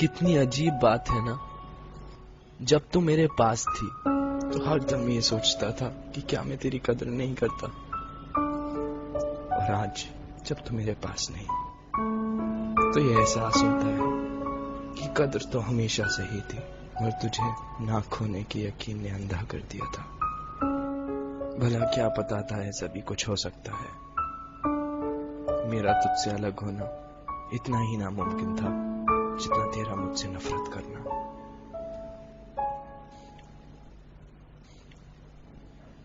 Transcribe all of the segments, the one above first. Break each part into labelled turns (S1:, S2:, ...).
S1: कितनी अजीब बात है ना। जब तू मेरे पास थी तो हर दम ये सोचता था कि क्या मैं तेरी कदर नहीं करता, और आज जब तू मेरे पास नहीं तो ये एहसास होता है कि कदर तो हमेशा से ही थी, और तुझे ना खोने की यकीन ने अंधा कर दिया था। भला क्या पता था ऐसा भी कुछ हो सकता है। मेरा तुझसे अलग होना इतना ही नामुमकिन था जितना तेरा मुझसे नफरत करना।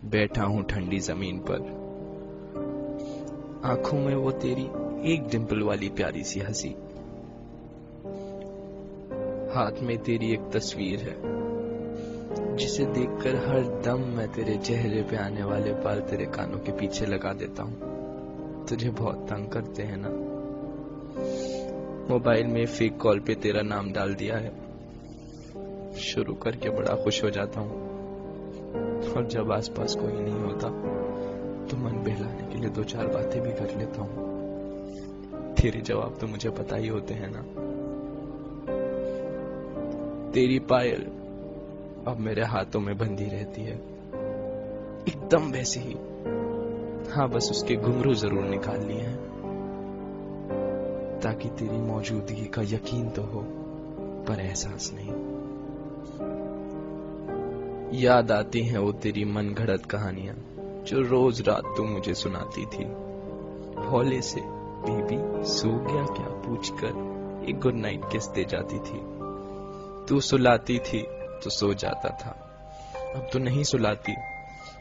S1: बैठा हूं ठंडी जमीन पर, आंखों में वो तेरी एक डिंपल वाली प्यारी सी हंसी, हाथ में तेरी एक तस्वीर है जिसे देखकर हर दम मैं तेरे चेहरे पे आने वाले बाल तेरे कानों के पीछे लगा देता हूं। तुझे बहुत तंग करते हैं ना। मोबाइल में फेक कॉल पे तेरा नाम डाल दिया है, शुरू करके बड़ा खुश हो जाता हूं, और जब आसपास कोई नहीं होता तो मन बहलाने के लिए दो चार बातें भी कर लेता हूं। तेरे जवाब तो मुझे पता ही होते हैं ना। तेरी पायल अब मेरे हाथों में बंधी रहती है, एकदम वैसे ही। हाँ, बस उसके घुंघरू जरूर निकाल लिए हैं ताकि तेरी मौजूदगी का यकीन तो हो, पर एहसास नहीं। याद आती हैं वो तेरी मन घड़त कहानियां जो रोज रात तू मुझे सुनाती थी। हौले से बेबी सो गया क्या पूछकर एक गुड नाइट किस दे जाती थी। तू सुलाती थी तो सो जाता था, अब तू नहीं सुलाती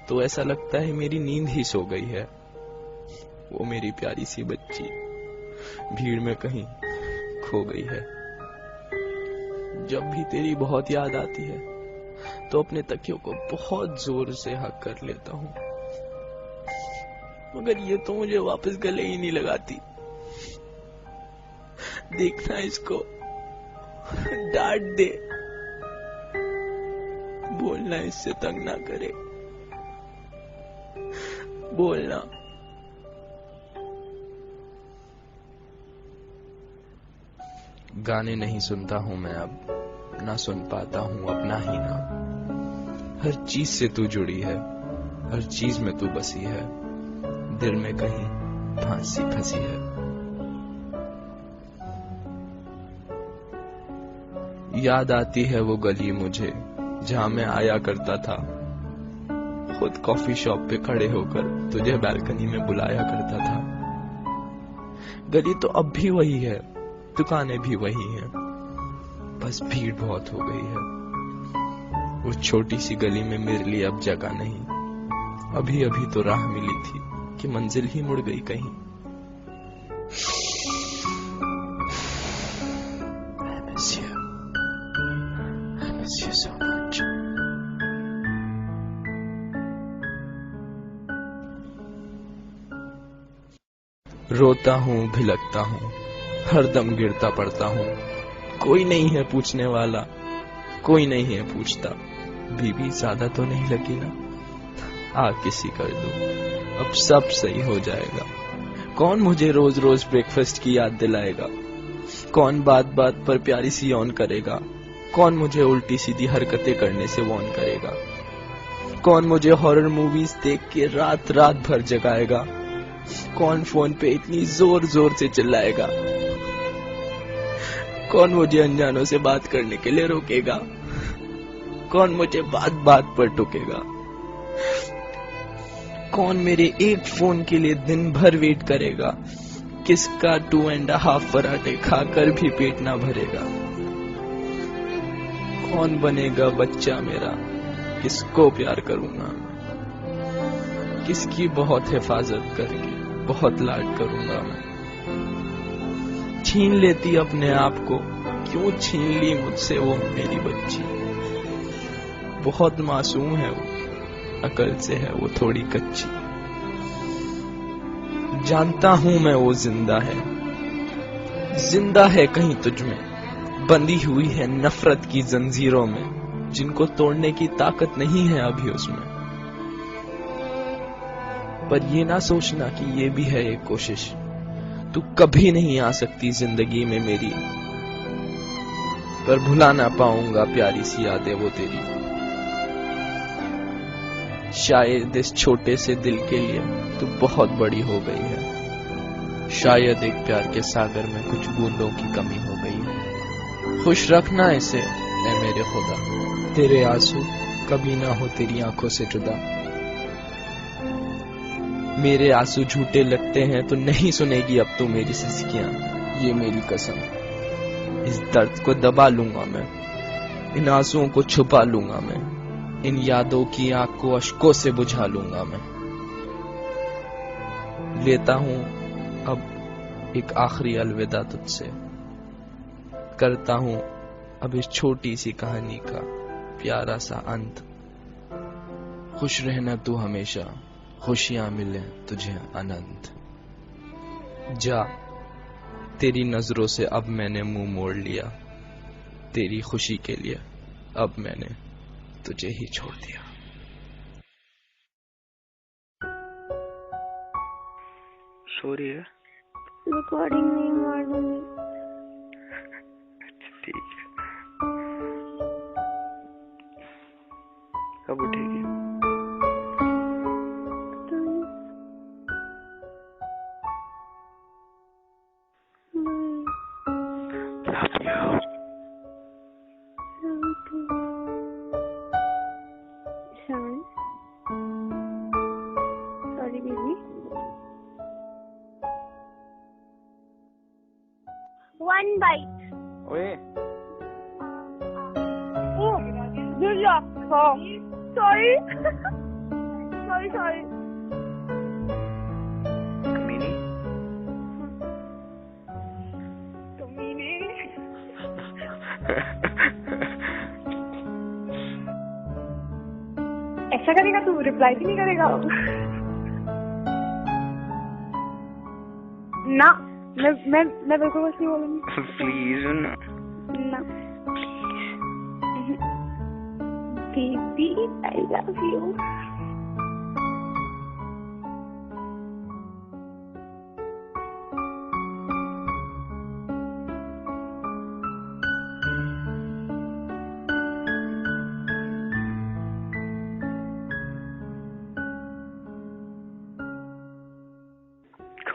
S1: तो ऐसा लगता है मेरी नींद ही सो गई है। वो मेरी प्यारी सी बच्ची भीड़ में कहीं खो गई है। जब भी तेरी बहुत याद आती है तो अपने तकियों को बहुत जोर से हक कर लेता हूं, मगर ये तो मुझे वापस गले ही नहीं लगाती। देखना इसको, डांट दे, बोलना इससे तंग ना करे, बोलना। गाने नहीं सुनता हूं मैं अब, ना सुन पाता हूं अपना ही नाम। हर चीज से तू जुड़ी है, हर चीज में तू बसी है, दिल में कहीं फांसी फंसी है। याद आती है वो गली मुझे जहां मैं आया करता था, खुद कॉफी शॉप पे खड़े होकर तुझे बालकनी में बुलाया करता था। गली तो अब भी वही है, दुकानें भी वही हैं, बस भीड़ बहुत हो गई है। उस छोटी सी गली में मेरे लिए अब जगह नहीं। अभी अभी तो राह मिली थी कि मंजिल ही मुड़ गई कहीं। I miss you. I miss you so much. रोता हूँ, भिलकता हूँ, हर दम गिरता पड़ता हूँ। कोई नहीं है पूछने वाला, कोई नहीं है पूछता, बीबी ज्यादा तो नहीं लगी ना, आ किसी कर दो, अब सब सही हो जाएगा। कौन मुझे रोज रोज ब्रेकफास्ट की याद दिलाएगा, कौन बात बात पर प्यारी सी ऑन करेगा, कौन मुझे उल्टी सीधी हरकतें करने से वॉर्न करेगा, कौन मुझे हॉरर मूवीज देख के रात रात भर जगाएगा, कौन फोन पे इतनी जोर जोर से चिल्लाएगा, कौन मुझे अनजानों से बात करने के लिए रोकेगा, कौन मुझे बात बात पर टोकेगा, कौन मेरे एक फोन के लिए दिन भर वेट करेगा, किसका 2.5 पराठे खाकर भी पेट ना भरेगा, कौन बनेगा बच्चा मेरा, किसको प्यार करूंगा, किसकी बहुत हिफाजत करके बहुत लाड करूंगा मैं। छीन लेती अपने आप को, क्यों छीन ली मुझसे वो मेरी बच्ची। बहुत मासूम है वो, अकल से है वो थोड़ी कच्ची। जानता हूं मैं वो जिंदा है कहीं तुझ में, बंधी हुई है नफरत की जंजीरों में, जिनको तोड़ने की ताकत नहीं है अभी उसमें। पर ये ना सोचना कि ये भी है एक कोशिश, तू कभी नहीं आ सकती जिंदगी में मेरी, पर भुला ना पाऊंगा प्यारी सी यादें वो तेरी। शायद इस छोटे से दिल के लिए तू बहुत बड़ी हो गई है। शायद एक प्यार के सागर में कुछ बूंदों की कमी हो गई है। खुश रखना इसे ऐ मेरे खुदा, तेरे आंसू कभी ना हो तेरी आंखों से जुदा। मेरे आंसू झूठे लगते हैं तो नहीं सुनेगी अब तू मेरी सिसकियां, ये मेरी कसम। इस दर्द को दबा लूंगा मैं, इन आंसुओं को छुपा लूंगा मैं, इन यादों की आग को अश्कों से बुझा लूंगा मैं। लेता हूं अब एक आखिरी अलविदा तुझसे, करता हूं अब इस छोटी सी कहानी का प्यारा सा अंत। खुश रहना तू हमेशा, खुशियां मिले तुझे अनंत। जा तेरी नजरों से अब मैंने मुंह मोड़ लिया, तेरी खुशी के लिए अब मैंने तुझे ही छोड़ दिया।
S2: सॉरी है,
S3: रिकॉर्डिंग नहीं मार दूंगी।
S2: अच्छा ठीक है, कब उठेगी?
S3: Sorry, baby. One bite.
S2: ओए
S3: Oh, Julia. Oh, sorry. sorry.
S2: कमीनी।
S3: ऐसा करेगा तू, रिप्लाई भी नहीं करेगा? ना, मैं बिल्कुल कुछ नहीं बोलूंगी।
S2: प्लीज ना,
S3: ना बेबी, आई लव यू।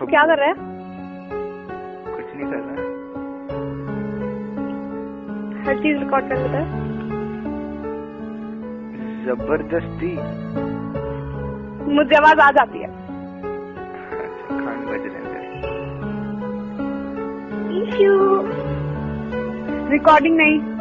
S3: क्या कर रहा है?
S2: कुछ नहीं कर रहा।
S3: हर चीज रिकॉर्ड कर लेता है।
S2: जबरदस्ती।
S3: मुझे आवाज आ जाती है।
S2: अच्छा, खान बज रहे हैं।
S3: रिकॉर्डिंग नहीं।